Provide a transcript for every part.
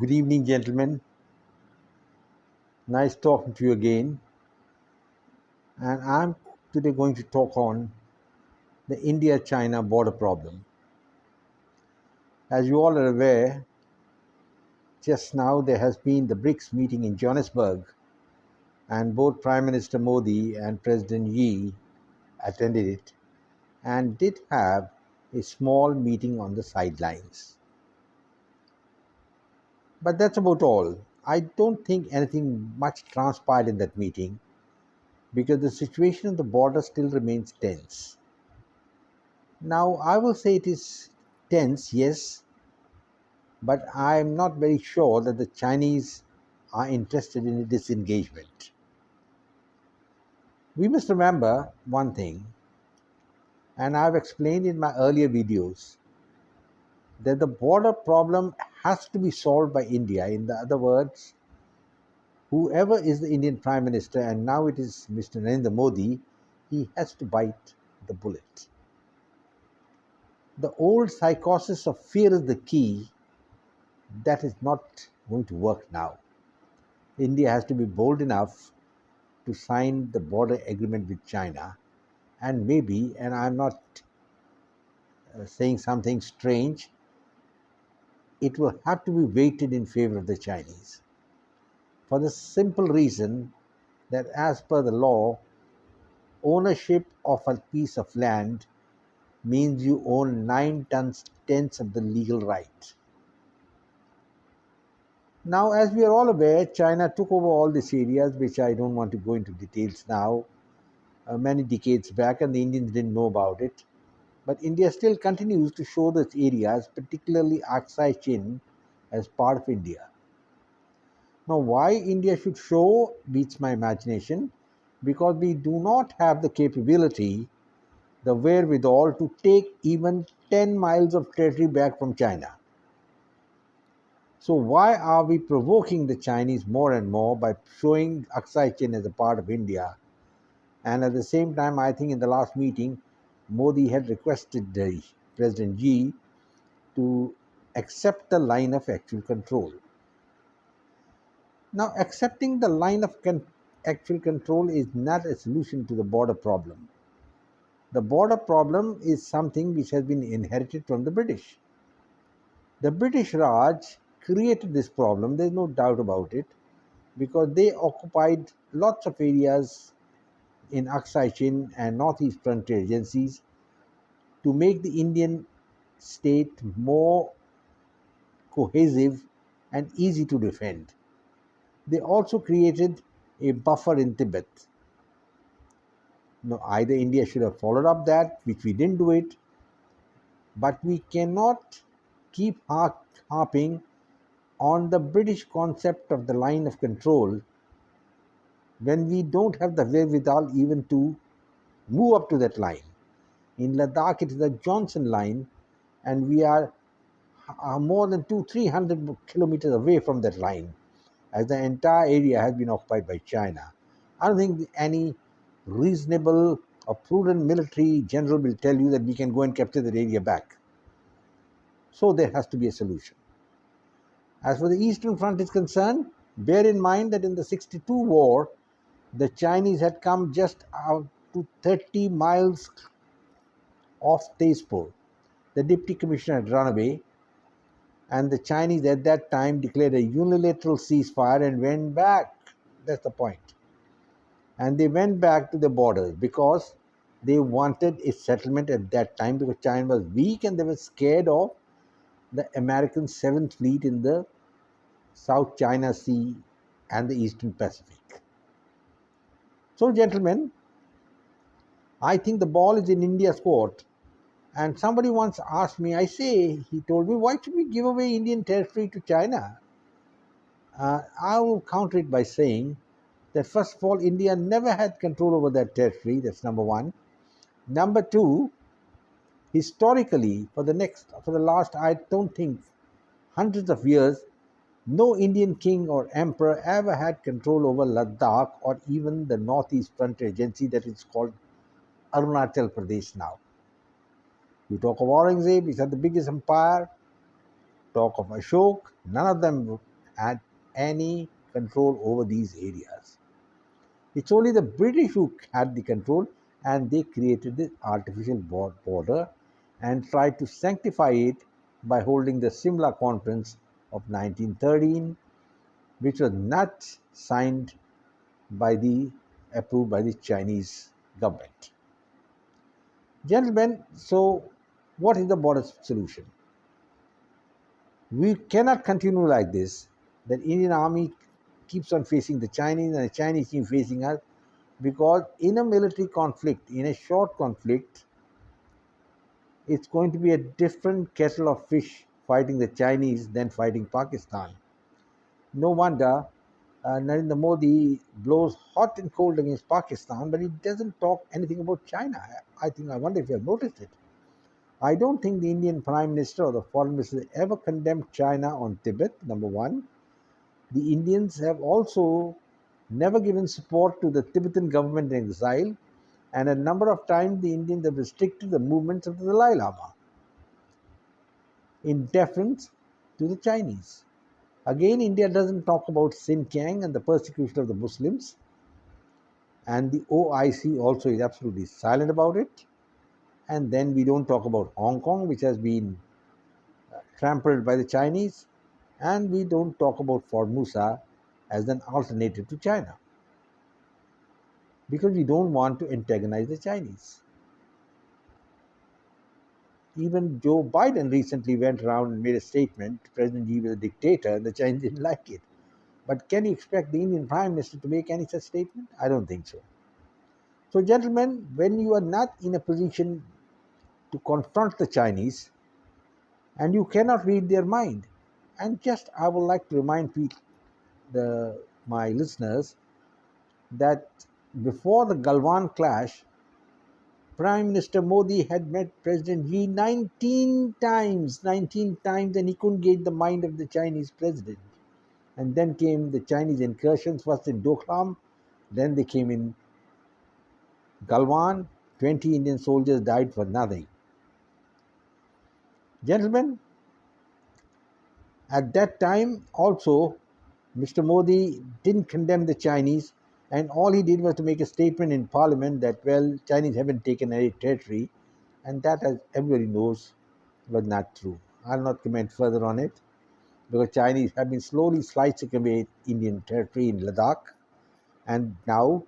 Good evening, gentlemen. Nice talking to you again. And I'm today going to talk on the India China border problem. As you all are aware, just now there has been the BRICS meeting in Johannesburg, and both Prime Minister Modi and President Yi attended it and did have a small meeting on the sidelines. But that's about all. I don't think anything much transpired in that meeting because the situation on the border still remains tense. Now, I will say it is tense, yes, but I am not very sure that the Chinese are interested in a disengagement. We must remember one thing, and I've explained in my earlier videos, that the border problem has to be solved by India. In the other words, whoever is the Indian Prime Minister, and now it is Mr. Narendra Modi, he has to bite the bullet. The old psychosis of fear is the key. That is not going to work now. India has to be bold enough to sign the border agreement with China, and maybe, and I'm not saying something strange, it will have to be weighted in favor of the Chinese for the simple reason that, as per the law, ownership of a piece of land means you own 9 tenths of the legal right. Now, as we are all aware, China took over all these areas, which I don't want to go into details now, many decades back, and the Indians didn't know about it. But India still continues to show those areas, particularly Aksai Chin, as part of India. Now, why India should show beats my imagination, because we do not have the capability, the wherewithal to take even 10 miles of territory back from China. So why are we provoking the Chinese more and more by showing Aksai Chin as a part of India? And at the same time, I think in the last meeting, Modi had requested President Xi to accept the line of actual control. Now, accepting the line of actual control is not a solution to the border problem. The border problem is something which has been inherited from the British. The British Raj created this problem, there's no doubt about it, because they occupied lots of areas in Aksai Chin and Northeast Frontier agencies to make the Indian state more cohesive and easy to defend. They also created a buffer in Tibet. Now, either India should have followed up that, which we didn't do it, but we cannot keep harping on the British concept of the line of control when we don't have the wherewithal even to move up to that line. In Ladakh, it is the Johnson line, and we are more than 300 kilometers away from that line, as the entire area has been occupied by China. I don't think any reasonable or prudent military general will tell you that we can go and capture that area back. So there has to be a solution. As for the Eastern Front is concerned, bear in mind that in the 62 war, the Chinese had come just out to 30 miles off Tezpur. The deputy commissioner had run away, and the Chinese at that time declared a unilateral ceasefire and went back. That's the point. And they went back to the borders because they wanted a settlement at that time, because China was weak and they were scared of the American Seventh Fleet in the South China Sea and the Eastern Pacific. So, gentlemen, I think the ball is in India's court. And somebody once asked me, he told me, why should we give away Indian territory to China? I will counter it by saying that, first of all, India never had control over that territory. That's number one. Number two, historically, for the last, I don't think, hundreds of years, no Indian king or emperor ever had control over Ladakh or even the Northeast Frontier Agency that is called Arunachal Pradesh now. You talk of Aurangzeb, he had the biggest empire. Talk of Ashok, none of them had any control over these areas. It's only the British who had the control, and they created this artificial border and tried to sanctify it by holding the Simla Conference of 1913, which was not signed by the approved by the Chinese government. Gentlemen, so what is the border solution? We cannot continue like this. The Indian army keeps on facing the Chinese and the Chinese keep facing us, because in a military conflict, in a short conflict, it's going to be a different kettle of fish fighting the Chinese than fighting Pakistan. No wonder Narendra Modi blows hot and cold against Pakistan, but he doesn't talk anything about China. I wonder if you have noticed it. I don't think the Indian Prime Minister or the Foreign Minister ever condemned China on Tibet, number one. The Indians have also never given support to the Tibetan government in exile, and a number of times the Indians have restricted the movements of the Dalai Lama in deference to the Chinese. Again, India doesn't talk about Xinjiang and the persecution of the Muslims, and the OIC also is absolutely silent about it. And then we don't talk about Hong Kong, which has been trampled by the Chinese, and we don't talk about Formosa as an alternative to China because we don't want to antagonize the Chinese. Even Joe Biden recently went around and made a statement President Xi was a dictator, and the Chinese didn't like it. But can you expect the Indian Prime Minister to make any such statement? I don't think so. So, gentlemen, when you are not in a position to confront the Chinese and you cannot read their mind, and just I would like to remind my listeners that before the Galwan clash, Prime Minister Modi had met President Xi 19 times, and he couldn't get the mind of the Chinese president. And then came the Chinese incursions, first in Doklam, then they came in Galwan. 20 Indian soldiers died for nothing. Gentlemen, at that time also, Mr. Modi didn't condemn the Chinese, and all he did was to make a statement in Parliament that, well, Chinese haven't taken any territory, and that, as everybody knows, was not true. I'll not comment further on it because Chinese have been slowly slicing away Indian territory in Ladakh, and now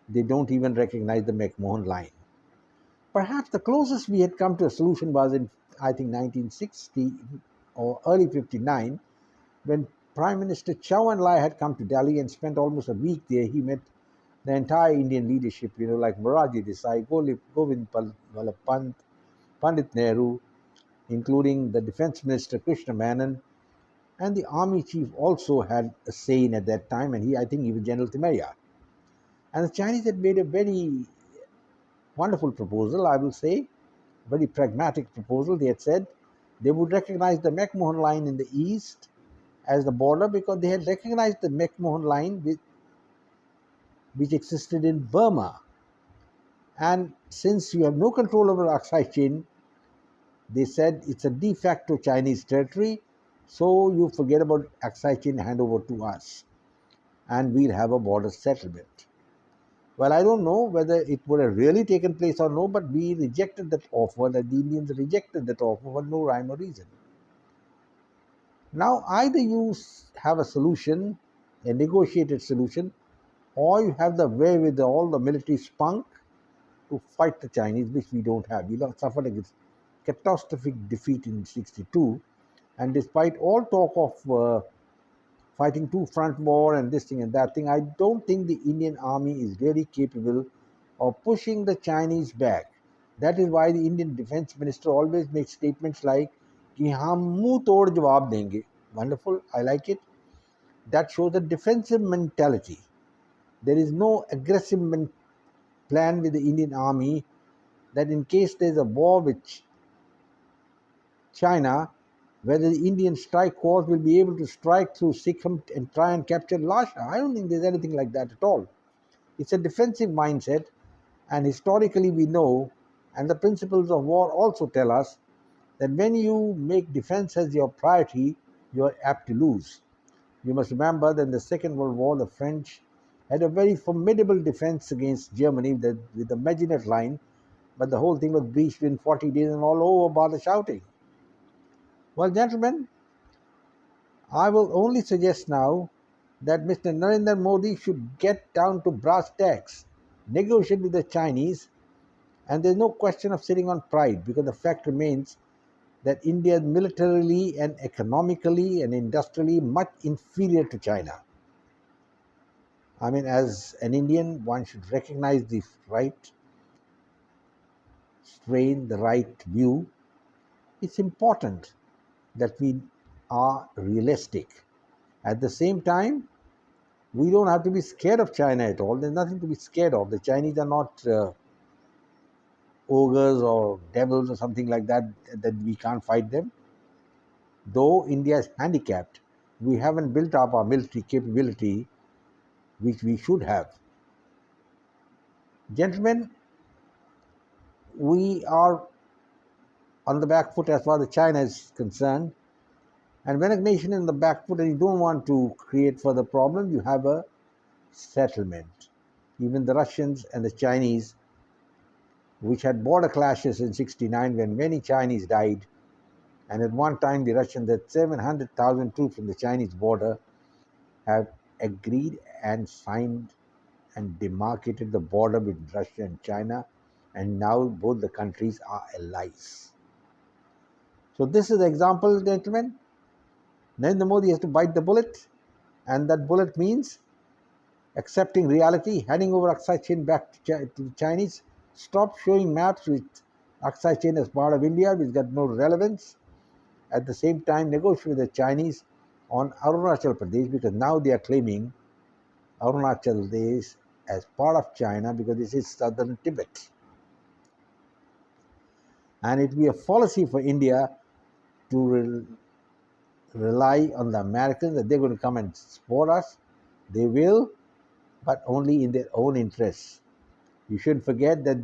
they don't even recognize the McMahon line. Perhaps the closest we had come to a solution was in, I think, 1960 or early 59, when Prime Minister Chow and Lai had come to Delhi and spent almost a week there. He met the entire Indian leadership, like Moraji Desai, Govind Vallabh Pant, Pandit Nehru, including the Defense Minister Krishna Menon, and the Army Chief also had a say in at that time, and I think even General Timaya. And the Chinese had made a very wonderful proposal, I will say, very pragmatic proposal. They had said they would recognize the McMahon line in the east as the border because they had recognized the McMahon line which existed in Burma. And since you have no control over Aksai Chin, they said it's a de facto Chinese territory, so you forget about Aksai Chin, hand over to us, and we'll have a border settlement. Well, I don't know whether it would have really taken place or no, but we rejected that offer, that the Indians rejected that offer for no rhyme or reason. Now, either you have a solution, a negotiated solution, or you have the wherewithal, the military spunk to fight the Chinese, which we don't have. We suffered a catastrophic defeat in 62, and despite all talk of fighting two-front war and this thing and that thing, I don't think the Indian army is really capable of pushing the Chinese back. That is why the Indian defense minister always makes statements like, कि हम मुंह तोड़ जवाब देंगे. Wonderful, I like it. That shows a defensive mentality. There is no aggressive plan with the Indian army that in case there's a war with China, whether the Indian strike force will be able to strike through Sikkim and try and capture Lhasa. I don't think there's anything like that at all. It's a defensive mindset, and historically we know, and the principles of war also tell us, that when you make defense as your priority, you are apt to lose. You must remember that in the Second World War, the French had a very formidable defense against Germany with the Maginot Line, but the whole thing was breached in 40 days and all over by the shouting. Well, gentlemen, I will only suggest now that Mr. Narendra Modi should get down to brass tacks, negotiate with the Chinese, and there's no question of sitting on pride because the fact remains that India is militarily and economically and industrially much inferior to China. I mean, as an Indian, one should recognize the right strain, the right view. It's important that we are realistic. At the same time, we don't have to be scared of China at all. There's nothing to be scared of. The Chinese are not ogres or devils or something like that, that we can't fight them. Though India is handicapped, we haven't built up our military capability, which we should have. Gentlemen, we are on the back foot as far as China is concerned. And when a nation is on the back foot and you don't want to create further problems, you have a settlement. Even the Russians and the Chinese, which had border clashes in 69 when many Chinese died, and at one time the Russians had 700,000 troops on the Chinese border, have agreed and signed and demarcated the border between Russia and China, and now both the countries are allies. So this is the example, gentlemen. Narendra Modi has to bite the bullet, and that bullet means accepting reality, handing over Aksai Chin back to the Chinese, stop showing maps with Aksai Chin as part of India, which got no relevance. At the same time, negotiate with the Chinese on Arunachal Pradesh because now they are claiming Arunachal Pradesh as part of China because this is southern Tibet. And it will be a policy for India to rely on the Americans that they're going to come and support us. They will, but only in their own interests. You shouldn't forget that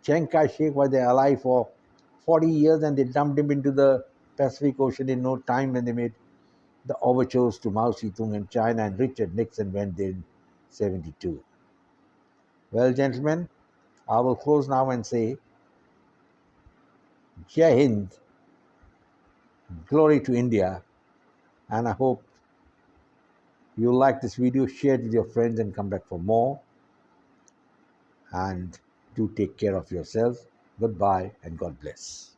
Chiang Kai-shek was their ally for 40 years and they dumped him into the Pacific Ocean in no time when they made the overtures to Mao Zedong and China, and Richard Nixon went there in 72. Well, gentlemen, I will close now and say, Jai Hind, glory to India, and I hope you like this video, share it with your friends and come back for more. And do take care of yourselves. Goodbye and God bless.